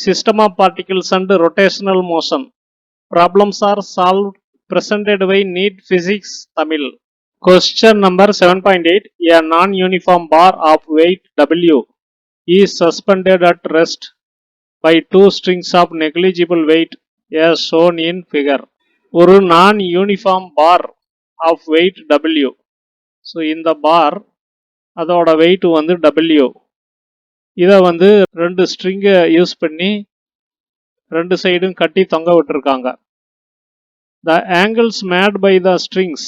system of particles and rotational motion. Problems are solved presented by NEET Physics Tamil. Question number 7.8. A non-uniform bar of weight W is suspended at rest by two strings of negligible weight as shown in figure. ஒரு non-uniform bar of weight W. So இந்த bar அதோட weight வந்து W. இதை வந்து ரெண்டு ஸ்ட்ரிங்கை use பண்ணி ரெண்டு சைடும் கட்டி தொங்க விட்டுருக்காங்க. The angles made by the strings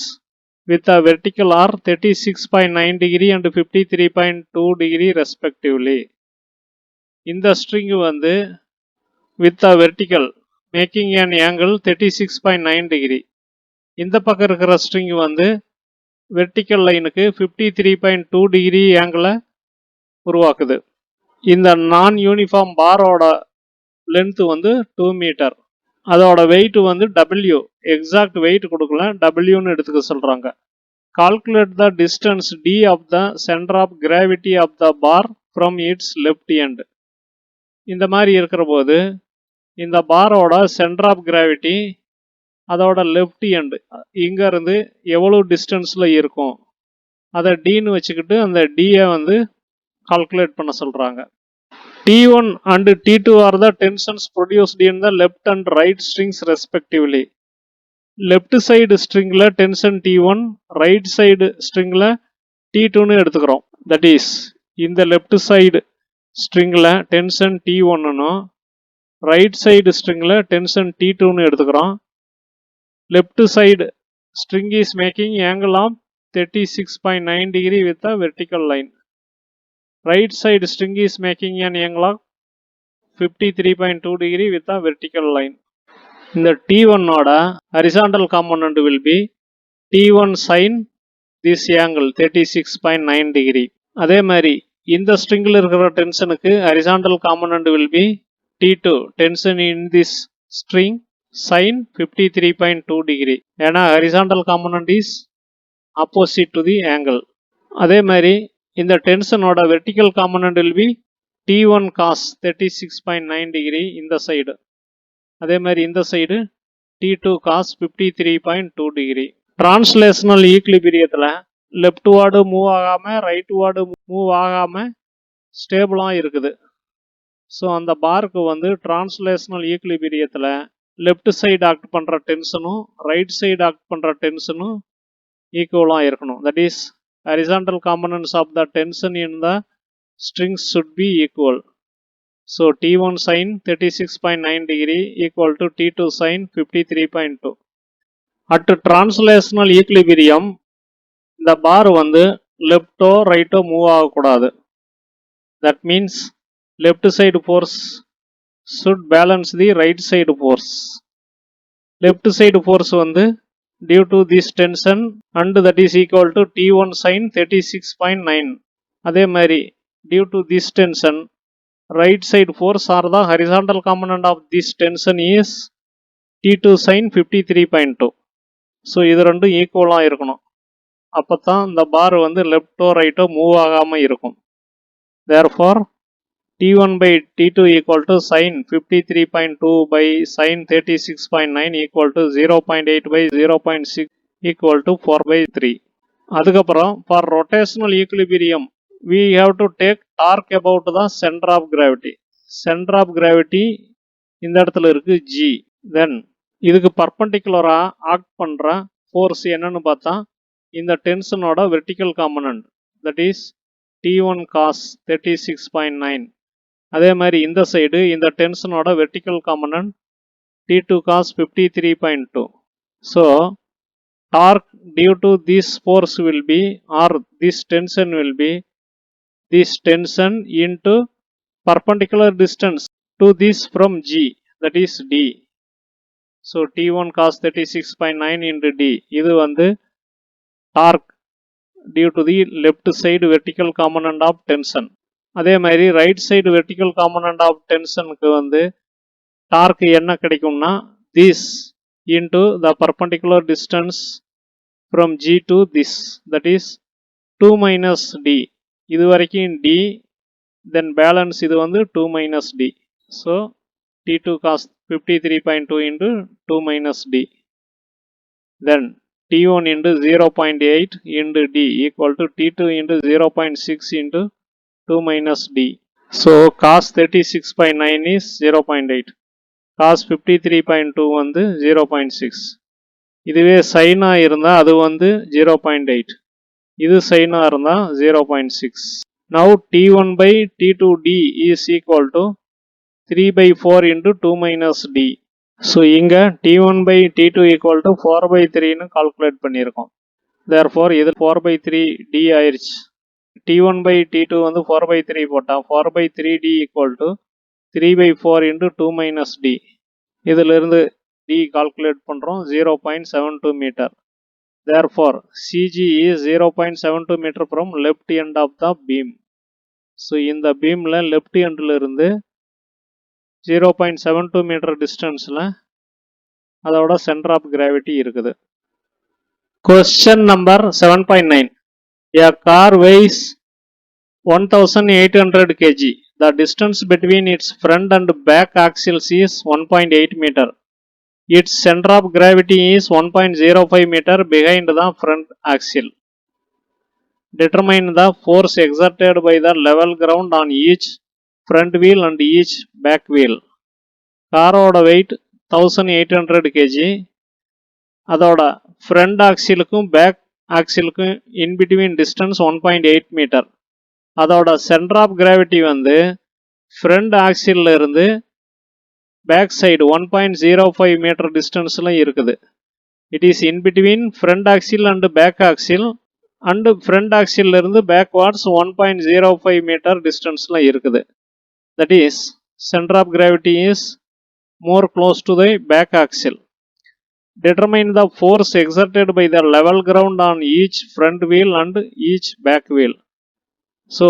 with a vertical are 36.9 degree and 53.2 degree respectively. இந்த string வந்து with a vertical making an angle 36.9 degree. இந்த பக்கம் இருக்கிற string வந்து vertical லைனுக்கு 53.2 degree angle உருவாக்குது. இந்த நான் யூனிஃபார்ம் பாரோட லென்த் வந்து 2 மீட்டர். அதோட வெயிட் வந்து W. எக்ஸாக்ட் வெயிட் கொடுக்கல, Wன்னு எடுத்துக்க சொல்றாங்க. Calculate the distance D of the centre of gravity of the bar from its left end. இந்த மாதிரி இருக்கிற போது இந்த பாரோட சென்டர் ஆஃப் கிராவிட்டி அதோட லெஃப்ட் எண்ட் இங்க இருந்து எவ்வளவு டிஸ்டன்ஸ்ல இருக்கும் அதை Dன்னு வச்சுக்கிட்டு அந்த Dயை வந்து கால்குலேட் பண்ண சொல்றாங்க. T1 and T2 are the tensions produced in the left and right strings respectively. Left side stringல tension T1, right side stringல T2ன்னு எடுத்துக்கிறோம். That is, இந்த left side stringல tension T1னும் right side stringல tension T2ன்னு எடுத்துக்கிறோம். Left side string is making angle of 36.9 degree with a vertical line. Right side string is making an angle of 53.2 degree with a vertical line. இந்த T1 ஓட horizontal component will be T1 sin this angle 36.9 degree. அதே மாதிரி இந்த stringல இருக்கிற டென்ஷனுக்கு horizontal component will be T2 tension in this string sin 53.2 degree. ஏன்னா horizontal component is opposite to the angle. அதே மாதிரி இந்த டென்ஷனோட vertical component will be T1 cos 36.9 degree இந்த சைடு. அதே மாதிரி இந்த side T2 cos 53.2 degree. Translational ஈக்லிபிரியத்தில் லெஃப்ட் வார்டு மூவ் ஆகாம ரைட் வார்டு மூவ் ஆகாம ஸ்டேபிளா இருக்குது. ஸோ அந்த பாருக்கு வந்து டிரான்ஸ்லேஷனல் ஈக்லிபிரியத்தில் லெஃப்ட் சைடு ஆக்ட் பண்ற டென்ஷனும் ரைட் சைடு ஆக்ட் பண்ற டென்ஷனும் ஈக்குவலா இருக்கணும். That is horizontal components of the tension in the strings should be equal. So T1 sin 36.9 degree equal to T2 sin 53.2. At translational equilibrium இந்த பார் வந்து லெஃப்டோ ரைட்டோ move ஆகக்கூடாது. That means left side force should balance the right side force. Left side force வந்து due to this tension and that is equal to T1 sin 36.9. அதே மாதிரி due to this tension right side force or the horizontal component of this tension is T2 sin 53.2. So இது ரெண்டும் ஈக்குவலாக இருக்கணும். அப்போ தான் இந்த பார் வந்து லெஃப்டோ ரைட்டோ மூவ் ஆகாமல் இருக்கும். Therefore T1 by T2 equal to sin 53.2 by sin 36.9 equal to 0.8 by 0.6 equal to 4 by 3. அதுக்கப்புறம் for rotational equilibrium we have to take torque about the center of gravity. Center of gravity இந்த இடத்துல இருக்கு G. Then இதுக்கு பர்பண்டிகுலரா act பண்ற force என்னன்னு பார்த்தா இந்த டென்ஷனோட vertical component that is T1 cos 36.9. அதே மாதிரி இந்த சைடு இந்த டென்ஷனோட vertical component T2 cos 53.2. So torque due to this force will be or this tension will be this tension into perpendicular distance to this from G, that is D. So T1 cos 36.9 into D. இது வந்து torque due to the left side vertical component of tension. அதே மாதிரி right side vertical component of டென்ஷனுக்கு வந்து torque என்ன கிடைக்கும்னா this into the perpendicular distance from G to this, that is 2 minus D. இது வரைக்கும் D, then balance இது வந்து 2 minus D. So T2 cos 53.2 into 2 minus D. Then T1 into 0.8 into D equal to T2 into 0.6 into 2 minus D. So cos 36.9 is 0.8. Cos 53.2 வந்து 0.6. இதுவே China இருந்தா அது வந்து 0.8. இது சைனா இருந்தா 0.6. Now T1 by T2D is equal to 3 by 4 into 2 minus D. So இங்க T1 by T2 equal to 4 by 3 னு calculate பண்ணியிருக்கோம். Therefore இது 4 by 3 D ஆயிருச்சு. T1 by T2 வந்து 4 by 3 போட்டா 4 by 3D equal to 3 by 4 into 2 minus D. இதிலிருந்து D calculate பண்றோம் 0.72 meter. Therefore CG is 0.72 meter from left end of the beam. So இந்த beamல left endல இருந்து 0.72 meter distanceல அதோட center of gravity இருக்குது. Question number 7.9. A car weighs 1800 kg. The distance between its front and back axles is 1.8 meter. Its center of gravity is 1.05 meter behind the front axle. Determine the force exerted by the level ground on each front wheel and each back wheel. காரோட weight 1800 kg. அதோட front axleக்கும் back axleக்கும் in between distance 1.8 meter. அதோட center of gravity வந்து front axle இருந்து back side 1.05 meter distanceல இருக்குது. It is in between front axle and back axle and front axle இருந்து backwards 1.05 meter distanceல இருக்குது. That is center of gravity is more close to the back axle. Determine the force exerted by the level ground on each front wheel and each back wheel. So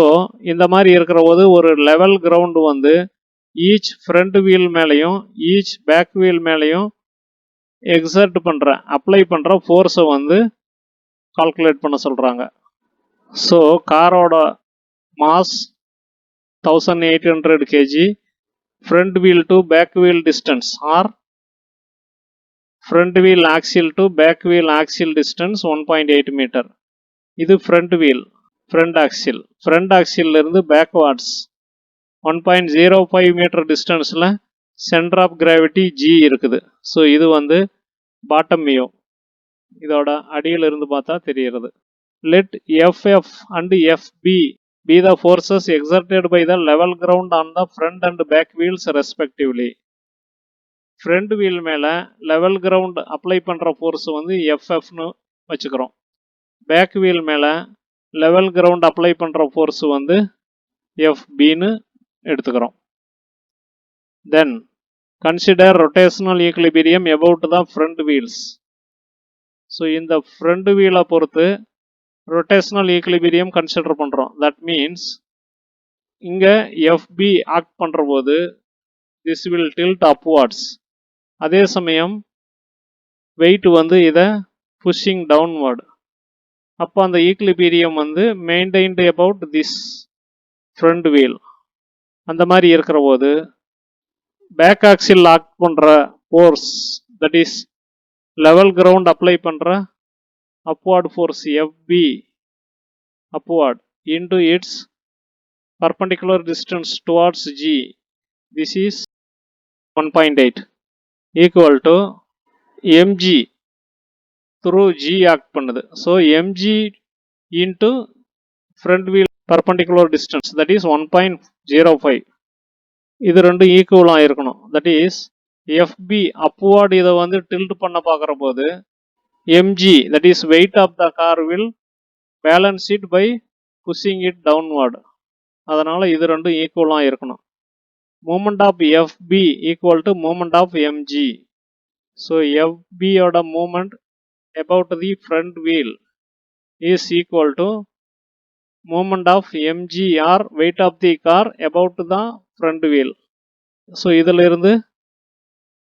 இந்த மாதிரி இருக்கிற போது ஒரு level ground வந்து each front wheel மேலையும் each back wheel மேலையும் exert பண்ற apply பண்ற force வந்து calculate பண்ண சொல்றாங்க. So காரோட mass 1800 kg, front wheel to back wheel distance or front wheel axle to back wheel axle distance 1.8 meter. இது front wheel, front axle. Front axle இருந்து backwards 1.05 meter distanceல center of gravity G இருக்குது. So இது வந்து bottom view. இதோட அடியில் இருந்து பார்த்தா தெரிகிறது. Let FF and FB be the forces exerted by the level ground on the front and back wheels respectively. Front wheel மேல level ground apply பண்ற force வந்து FF னு வச்சுக்கிறோம். Back wheel மேல level ground apply பண்ற force வந்து FB னு எடுத்துக்கிறோம். Then consider rotational equilibrium about the front wheels. So இந்த front wheel பொறுத்து rotational equilibrium consider பண்றோம். That means இங்க FB act பண்ற போது this will tilt upwards. அதே சமயம் weight வந்து இத pushing downward. அப்போ அந்த equilibrium வந்து maintained about this front wheel. அந்த மாதிரி இருக்கிற போது பேக் ஆக்சில் ஆக்ட் பண்ற force that is level ground apply பண்ற upward force FB upward into its perpendicular distance towards G, this is 1.8 equal to mg through G act பண்ணுது. So mg into front wheel perpendicular distance that is 1.05. இது ரெண்டும் ஈக்குவலாக இருக்கணும். That is FB upward இதை வந்து tilt பண்ண பார்க்குற போது mg that is weight of the car will balance it by pushing it downward. அதனால் இது ரெண்டும் ஈக்குவலாக இருக்கணும். Moment of FB equal to moment of mg. So FBயோட moment about the front wheel is equal to moment of mg or weight of the car about the front wheel. So இதில் இருந்து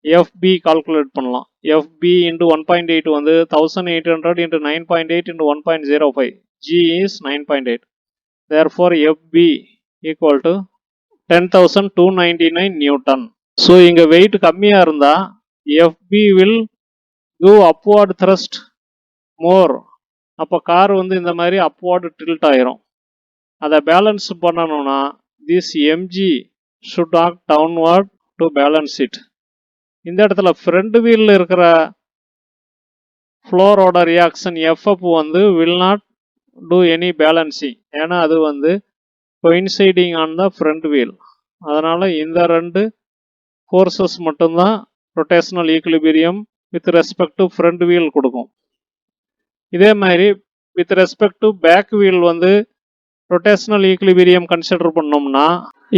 FB calculate பண்ணலாம். FB into 1.8 வந்து 1800 into 9.8 into 1.05. G is 9.8. Therefore FB equal to 10,299 Newton. So இங்கே weight கம்மியாக இருந்தால் FB will give upward thrust more. அப்போ car வந்து இந்த மாதிரி அப்வார்டு டில்ட் ஆயிரும். அதை பேலன்ஸ் பண்ணணும்னா this MG should act downward to balance it. இந்த இடத்துல ஃப்ரண்ட் வீலில் இருக்கிற ஃப்ளோரோட ரியாக்ஷன் எஃப்எஃப் வந்து will not do any balancing. ஏன்னா அது வந்து coinciding on the front wheel. அதனால் இந்த ரெண்டு ஃபோர்ஸஸ் மட்டும்தான் rotational equilibrium with respect to front wheel கொடுக்கும். இதே மாதிரி with respect to back wheel வந்து ரொட்டேஷனல் ஈக்குலிபிரியம் கன்சிடர் பண்ணோம்னா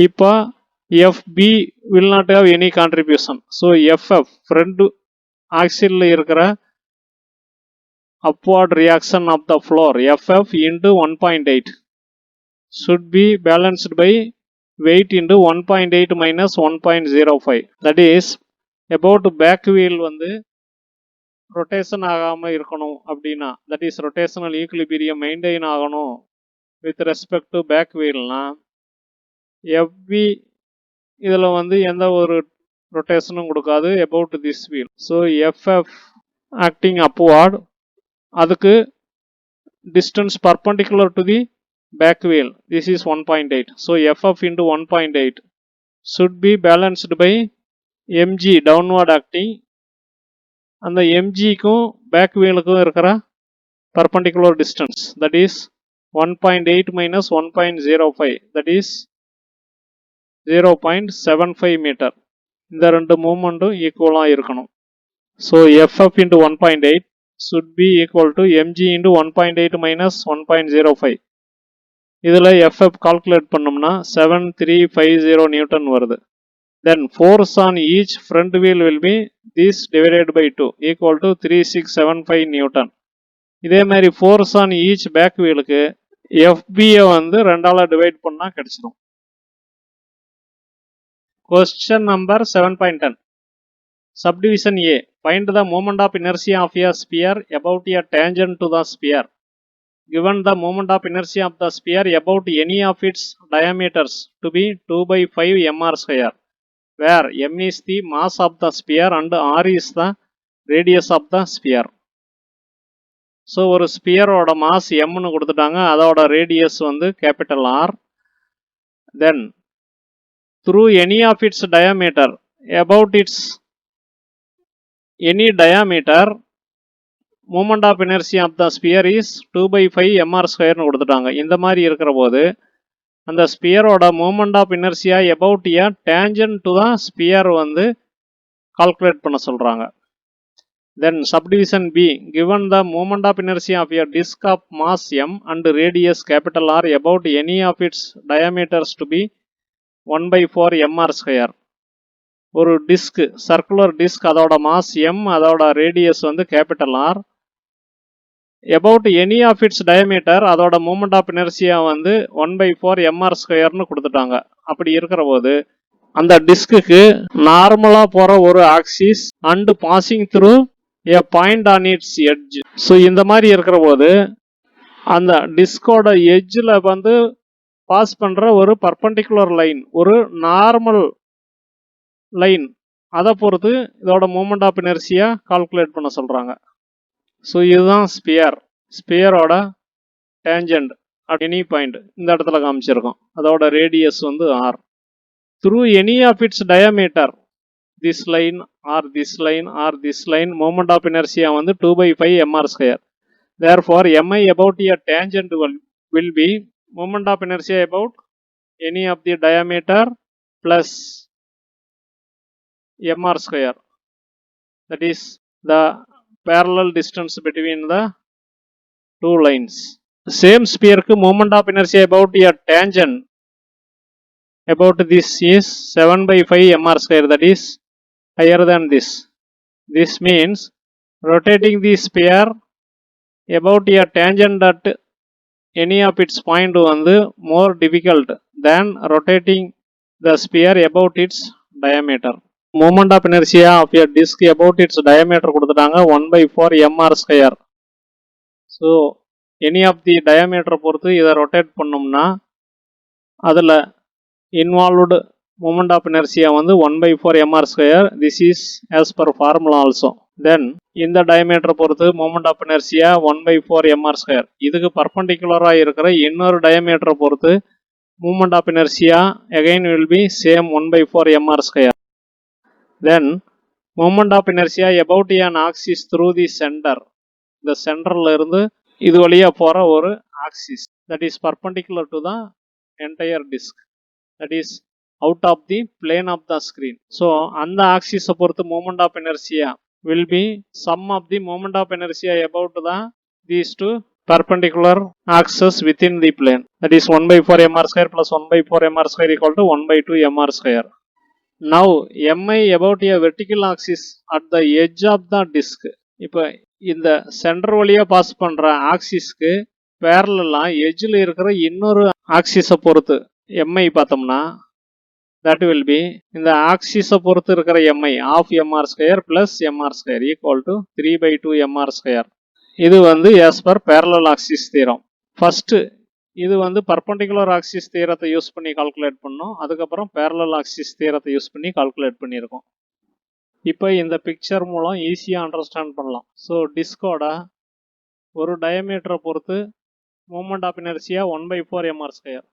இப்போ FB will not have any contribution. So FF front ஆக்சிலில் இருக்கிற upward reaction of the floor FF into 1.8 should be balanced by weight into 1.8 minus 1.05. That is about back wheel வந்து rotation ஆகாமல் இருக்கணும் அப்படின்னா, that is rotational equilibrium maintain ஆகணும் with respect to back wheelனா FB இதில் வந்து எந்த ஒரு ரொட்டேஷனும் கொடுக்காது about this wheel. So FF acting upward, அதுக்கு distance perpendicular to the back wheel, this is 1.8. so FF into 1.8 should be balanced by mg downward acting. அந்த mg க்கும் back wheel க்கும் இருக்கிற perpendicular distance, that is 1.8 minus 1.05, that is 0.75 meter. இந்த ரெண்டு மூமெண்ட்டும் ஈக்குவலாக இருக்கணும். so FF into 1.8 should be equal to mg into 1.8 minus 1.05. இதில் FF calculate பண்ணோம்னா 7350 நியூட்டன் வருது. Then force on each front wheel will be this divided by 2 equal to 3675 Newton. இதே மாதிரி force on each back wheelக்கு FBயை வந்து 2ஆல் divide பண்ணால் கிடைச்சிடும். Question number 7.10. Subdivision A. Find the moment of inertia of a sphere about a tangent to the sphere. Given the moment of inertia of the sphere about any of its diameters to be 2 by 5 mr square, where m is the mass of the sphere and r is the radius of the sphere. So ஒரு ஸ்பியரோட mass mனு கொடுத்துட்டாங்க, அதோட radius வந்து capital R. Then through any of its diameter about its any diameter moment of inertia of the sphere is 2 by 5 mr square னு கொடுத்துட்டாங்க. இந்த மாதிரி இருக்கிற போது அந்த ஸ்பியரோட moment of inertia about a tangent to the sphere வந்து calculate பண்ண சொல்கிறாங்க. Then subdivision B. Given the moment of inertia of a disk of mass m and radius capital R about any of its diameters to be 1 by 4 mr square. ஒரு disc, circular disc, அதோட mass M, அதோட radius வந்து capital R. about any of its diameter, அதோட moment of inertia வந்து 1 by 4 mr ஸ்கொயர்னு கொடுத்துட்டாங்க. அப்படி இருக்கிற போது அந்த டிஸ்க்கு நார்மலாக போகிற ஒரு axis and passing through a point on its edge. So இந்த மாதிரி இருக்கிற போது அந்த டிஸ்கோட எட்ஜில் வந்து பாஸ் பண்ணுற ஒரு பர்பண்டிகுலர் லைன், ஒரு நார்மல் லைன், அதை பொறுத்து இதோட மூமெண்ட் ஆஃப் இனர்சியா கால்குலேட் பண்ண சொல்கிறாங்க. ஸோ இதுதான் ஸ்பியரோட டேஞ்சன்ட் அட் எனி பாயிண்ட் இந்த இடத்துல காமிச்சிருக்கோம். அதோட ரேடியஸ் வந்து R. Through any of its diameter this line or this line or this line moment of inertia வந்து 2 by 5 mr square. Therefore mi about a tangent will be moment of inertia about any of the diameter plus mr square, that is the parallel distance between the two lines. Same sphere ku moment of inertia about a tangent about this is 7 by 5 mr square, that is higher than this. This means rotating the sphere about a tangent at any of its point வந்து more difficult than rotating the sphere about its diameter. Moment of inertia of a disk about its diameter கொடுத்துட்டாங்க 1 by 4 mr square. So any of the டயாமீட்டரை பொறுத்து இதை rotate பண்ணோம்னா அதில் involved moment of inertia வந்து 1/4 mr square. This is as per formula also. Then இந்த diameter பொறுத்து moment of inertia 1/4 mr square. இதுக்கு perpendicular இருக்கிற இன்னொரு diameter பொறுத்து moment of inertia again will be same 1/4 mr square. Then moment of inertia about an axis through the center. இந்த சென்டர்ல இருந்து இது வழியா போற ஒரு axis that is perpendicular to the entire disk, that is out of the plane of the screen. So அந்த axis பொறுத்து moment of inertia will be sum of the moment of inertia about the these two perpendicular axes within the plane, that is 1/4 mr square plus 1/4 mr square equal to 1/2 mr square. Now mi about a vertical axis at the edge of the disk. இப்போ இந்த centre வழியா pass பண்ற ஆக்சிஸ்க்கு பேரலா எட்ஜில் இருக்கிற இன்னொரு ஆக்சிஸை பொறுத்து mi பார்த்தோம்னா that will be இந்த ஆக்சிஸை பொறுத்து இருக்கிற mi half mr square plus mr square equal to 3/2 mr square. இது வந்து as per parallel axis theorem. First இது வந்து பர்பண்டிகுலர் ஆக்சிஸ் தியரத்தை யூஸ் பண்ணி கால்குலேட் பண்ணோம், அதுக்கப்புறம் பேரலல் ஆக்சிஸ் தியரத்தை யூஸ் பண்ணி கால்குலேட் பண்ணியிருக்கோம். இப்போ இந்த பிக்சர் மூலம் ஈஸியாக அண்டர்ஸ்டாண்ட் பண்ணலாம். ஸோ டிஸ்கோட ஒரு டயமீட்டரை பொறுத்து moment of inertia 1/4 mr square,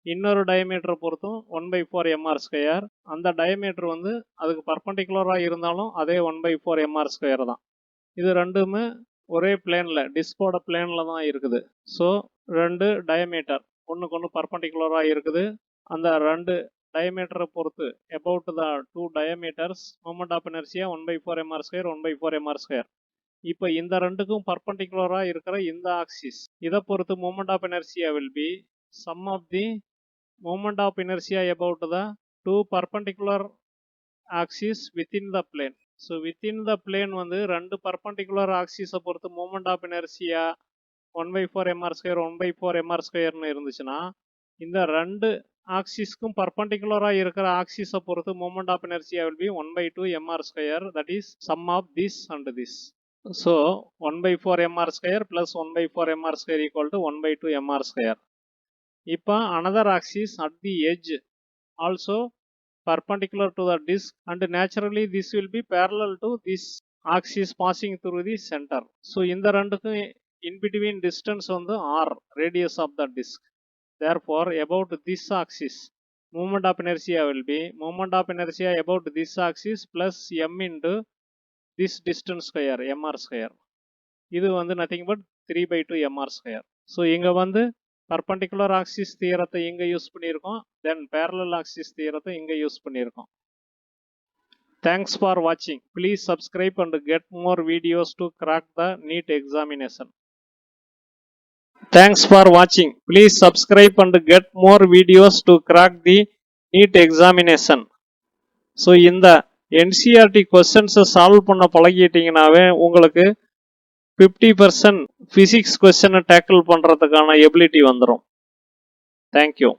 இன்னொரு டயமீட்டரை பொறுத்தும் 1/4 mr ஸ்கொயர். அந்த டயமீட்டர் வந்து அதுக்கு பர்பண்டிகுலராக இருந்தாலும் அதே 1/4 mr ஸ்கொயர் தான். இது ரெண்டுமே ஒரே பிளேனில் டிஸ்கோட பிளேனில் தான் இருக்குது. ஸோ ரெண்டு டயமீட்டர் ஒன்றுக்கு ஒன்று பர்பண்டிகுலராக இருக்குது. அந்த ரெண்டு டயமீட்டரை பொறுத்து about the two diameters moment of inertia 1/4 mr square 1/4 mr square. இப்போ இந்த ரெண்டுக்கும் பர்பண்டிகுலராக இருக்கிற இந்த ஆக்சிஸ் இதை பொறுத்து moment of inertia will be sum of the moment of inertia about the two perpendicular axis within the plane. So within the plane வந்து ரெண்டு பர்பண்டிகுலர் ஆக்சிஸை பொறுத்து moment of inertia 1/4 mr square 1/4 mr ஸ்கொயர்னு இருந்துச்சுன்னா இந்த ரெண்டு ஆக்சிஸ்க்கும் பர்பண்டிகுலராக இருக்கிற ஆக்சிஸை பொறுத்து moment of inertia will be 1/2 mr square, that is sum of this and this. So 1/4 mr square plus 1/4 mr square equal to 1/2 mr square. இப்போ another axis at the edge also perpendicular to the disk and naturally this will be parallel to this axis passing through the center. So இந்த ரெண்டுக்கும் in between distance வந்து r, radius of the disk. Therefore about this axis moment of inertia will be moment of inertia about this axis plus m into this distance square mr square. இது வந்து nothing but 3/2 mr square. So இங்க வந்து perpendicular axis தியரத்தை இங்க use பண்ணியிருக்கோம், தென் parallel axis தியரத்தை இங்க use பண்ணியிருக்கோம். Thanks for watching. Please subscribe and get more videos to crack the NEET examination. Thanks for watching. Please subscribe and get more videos to crack the NEET examination. So இந்த NCERT questions solve பண்ண பழகிட்டீங்கன்னாவே உங்களுக்கு 50% physics question tackle பண்றதுக்கான ability வந்துடும். Thank you.